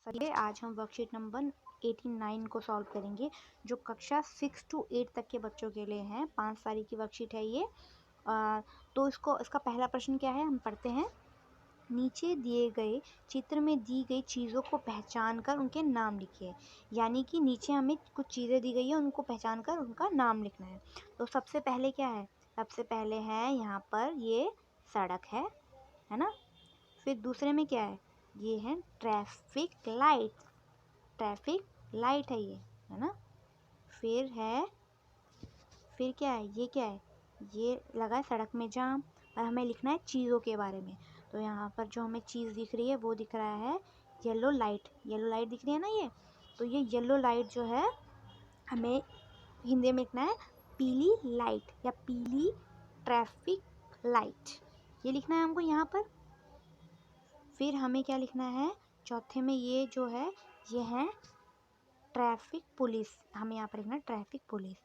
चलिए आज हम वर्कशीट नंबर 89 को सॉल्व करेंगे जो कक्षा 6 to 8 तक के बच्चों के लिए है। 5 तारीख की वर्कशीट है ये। तो इसका पहला प्रश्न क्या है, हम पढ़ते हैं। नीचे दिए गए चित्र में दी गई चीज़ों को पहचान कर उनके नाम लिखिए। यानी कि नीचे हमें कुछ चीज़ें दी गई है, उनको पहचान कर उनका नाम लिखना है। तो सबसे पहले क्या है, सबसे पहले है यहाँ पर ये सड़क है ना। फिर दूसरे में क्या है, ये है ट्रैफिक लाइट, ट्रैफिक लाइट है ये, है ना। फिर क्या है, ये क्या है, ये लगा है सड़क में जाम। और हमें लिखना है चीज़ों के बारे में। तो यहाँ पर जो हमें चीज़ दिख रही है वो दिख रहा है येलो लाइट, येलो लाइट दिख रही है ना ये। तो ये येलो लाइट जो है हमें हिंदी में लिखना है पीली लाइट या पीली ट्रैफिक लाइट, ये लिखना है हमको यहाँ पर। फिर हमें क्या लिखना है, चौथे में ये जो है ये है ट्रैफिक पुलिस, हमें यहाँ पर लिखना है ट्रैफिक पुलिस।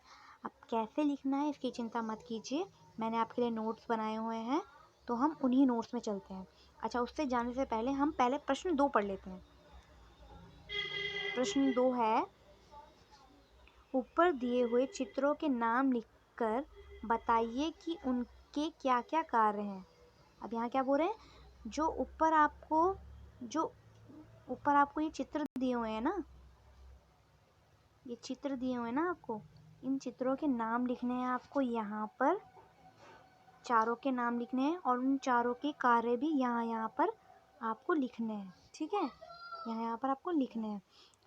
अब कैसे लिखना है इसकी चिंता मत कीजिए, मैंने आपके लिए नोट्स बनाए हुए हैं, तो हम उन्हीं नोट्स में चलते हैं। अच्छा, उससे जाने से पहले हम पहले प्रश्न 2 पढ़ लेते हैं। प्रश्न 2 है, ऊपर दिए हुए चित्रों के नाम लिखकर बताइए कि उनके क्या क्या कार्य हैं। अब यहाँ क्या बोल रहे हैं, जो ऊपर आपको ये चित्र दिए हुए हैं ना, ये चित्र दिए हुए हैं ना आपको, इन चित्रों के नाम लिखने हैं आपको यहाँ पर, चारों के नाम लिखने हैं और उन चारों के कार्य भी यहाँ पर आपको लिखने हैं। ठीक है, यहाँ पर आपको लिखने हैं।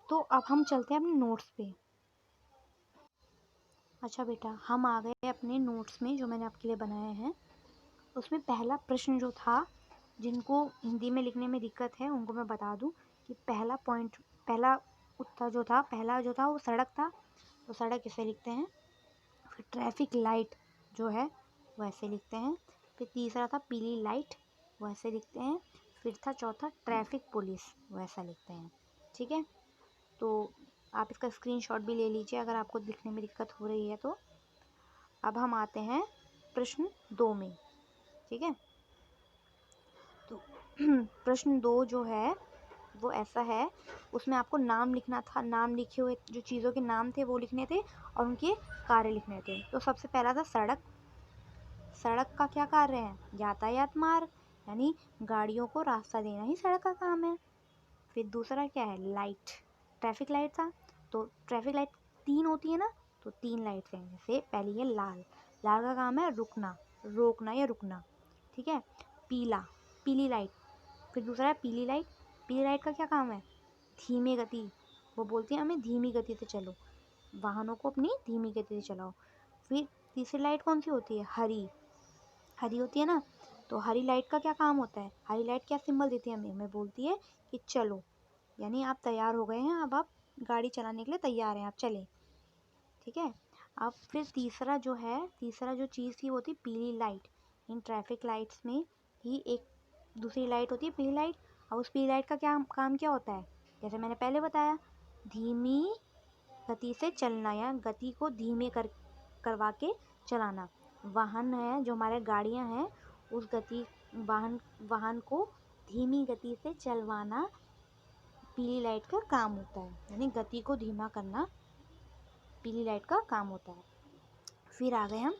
तो अब हम चलते हैं अपने नोट्स पे। अच्छा बेटा, हम आ गए अपने नोट्स में जो मैंने आपके लिए बनाए हैं। उसमें पहला प्रश्न जो था, जिनको हिंदी में लिखने में दिक्कत है उनको मैं बता दूं कि पहला उत्तर जो था वो सड़क था, तो सड़क इसे लिखते हैं। फिर ट्रैफिक लाइट जो है वो ऐसे लिखते हैं। फिर तीसरा था पीली लाइट, वो ऐसे लिखते हैं। फिर था चौथा ट्रैफिक पुलिस, वो ऐसा लिखते हैं। ठीक है, तो आप इसका स्क्रीनशॉट भी ले लीजिए अगर आपको लिखने में दिक्कत हो रही है तो। अब हम आते हैं प्रश्न 2 में। ठीक है, तो प्रश्न 2 जो है वो ऐसा है, उसमें आपको नाम लिखना था, नाम लिखे हुए जो चीज़ों के नाम थे वो लिखने थे और उनके कार्य लिखने थे। तो सबसे पहला था सड़क। सड़क का क्या कार्य है, यातायात मार्ग, यानी गाड़ियों को रास्ता देना ही सड़क का काम है। फिर दूसरा क्या है, लाइट, ट्रैफिक लाइट था। तो ट्रैफिक लाइट 3 होती है ना, तो 3 लाइट हैं। जैसे पहली है लाल, लाल का काम है रुकना, रोकना या रुकना। ठीक है, पीला, पीली लाइट। फिर दूसरा है पीली लाइट, पीली लाइट का क्या काम है, धीमी गति, वो बोलती है हमें धीमी गति से चलो, वाहनों को अपनी धीमी गति से चलाओ। फिर तीसरी लाइट कौन सी होती है, हरी, हरी होती है ना। तो हरी लाइट का क्या काम होता है, हरी लाइट क्या सिंबल देती है हमें बोलती है कि चलो, यानी आप तैयार हो गए हैं, अब आप गाड़ी चलाने के लिए तैयार हैं, आप चलें। ठीक है, अब फिर तीसरा जो चीज़ थी वो थी पीली लाइट। इन ट्रैफिक लाइट्स में ही एक दूसरी लाइट होती है पीली लाइट। और उस पीली लाइट का क्या काम क्या होता है, जैसे मैंने पहले बताया, धीमी गति से चलना या गति को धीमे करवा के चलाना। वाहन है जो हमारे गाड़ियां हैं, उस गति वाहन को धीमी गति से चलवाना पीली लाइट का काम होता है, यानी गति को धीमा करना पीली लाइट का काम होता है। फिर आ गए हम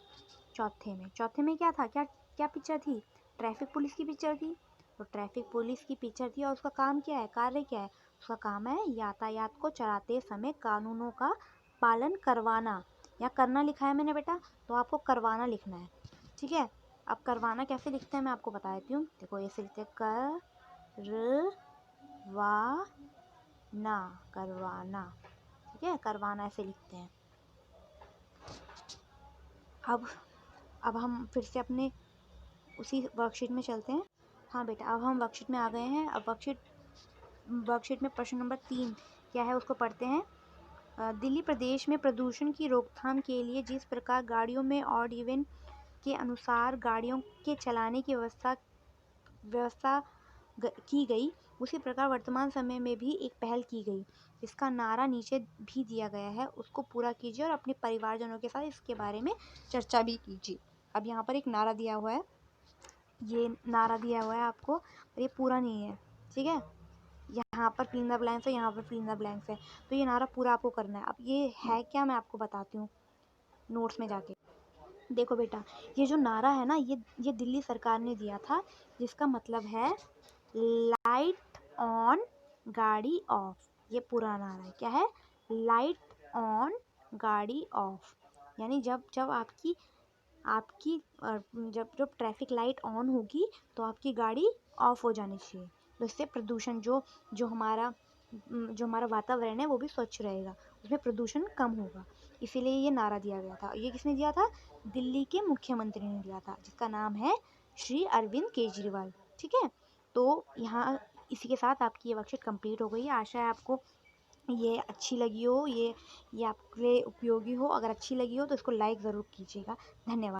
चौथे में क्या था, क्या क्या पिक्चर थी, ट्रैफिक पुलिस की पिक्चर थी। तो ट्रैफिक पुलिस की पिक्चर थी और उसका काम क्या है, कार्य क्या है, उसका काम है यातायात को चलाते समय कानूनों का पालन करवाना, या करना लिखा है मैंने बेटा, तो आपको करवाना लिखना है। ठीक है, अब करवाना कैसे लिखते हैं मैं आपको बता देती हूँ। देखो ऐसे लिखते हैं, करवाना। ठीक है, करवाना ऐसे लिखते हैं। अब हम फिर से अपने उसी वर्कशीट में चलते हैं। हाँ बेटा, अब हम वर्कशीट में आ गए हैं। अब वर्कशीट में प्रश्न नंबर 3 क्या है उसको पढ़ते हैं। दिल्ली प्रदेश में प्रदूषण की रोकथाम के लिए जिस प्रकार गाड़ियों में ऑड इवन के अनुसार गाड़ियों के चलाने की व्यवस्था की गई, उसी प्रकार वर्तमान समय में भी एक पहल की गई। इसका नारा नीचे भी दिया गया है, उसको पूरा कीजिए और अपने परिवारजनों के साथ इसके बारे में चर्चा भी कीजिए। अब यहाँ पर एक नारा दिया हुआ है, ये नारा दिया हुआ है आपको, और ये पूरा नहीं है। ठीक है, यहाँ पर फिल इन द ब्लैंक्स है, यहाँ पर फिल इन द ब्लैंक्स है। तो ये नारा पूरा आपको करना है। अब ये है क्या, मैं आपको बताती हूँ नोट्स में जाके। देखो बेटा, ये जो नारा है ना, ये दिल्ली सरकार ने दिया था, जिसका मतलब है लाइट ऑन गाड़ी ऑफ। ये पूरा नारा है, क्या है? लाइट ऑन गाड़ी ऑफ। यानी जब जब आपकी आपकी जब जब ट्रैफिक लाइट ऑन होगी तो आपकी गाड़ी ऑफ हो जानी चाहिए। तो इससे प्रदूषण जो हमारा वातावरण है वो भी स्वच्छ रहेगा, उसमें प्रदूषण कम होगा। इसीलिए ये नारा दिया गया था। ये किसने दिया था? दिल्ली के मुख्यमंत्री ने दिया था, जिसका नाम है श्री अरविंद केजरीवाल। ठीक है, तो यहाँ इसी के साथ आपकी ये वर्कशीट कंप्लीट हो गई है। आशा है आपको ये अच्छी लगी हो, ये आपके लिए उपयोगी हो। अगर अच्छी लगी हो तो इसको लाइक ज़रूर कीजिएगा। धन्यवाद।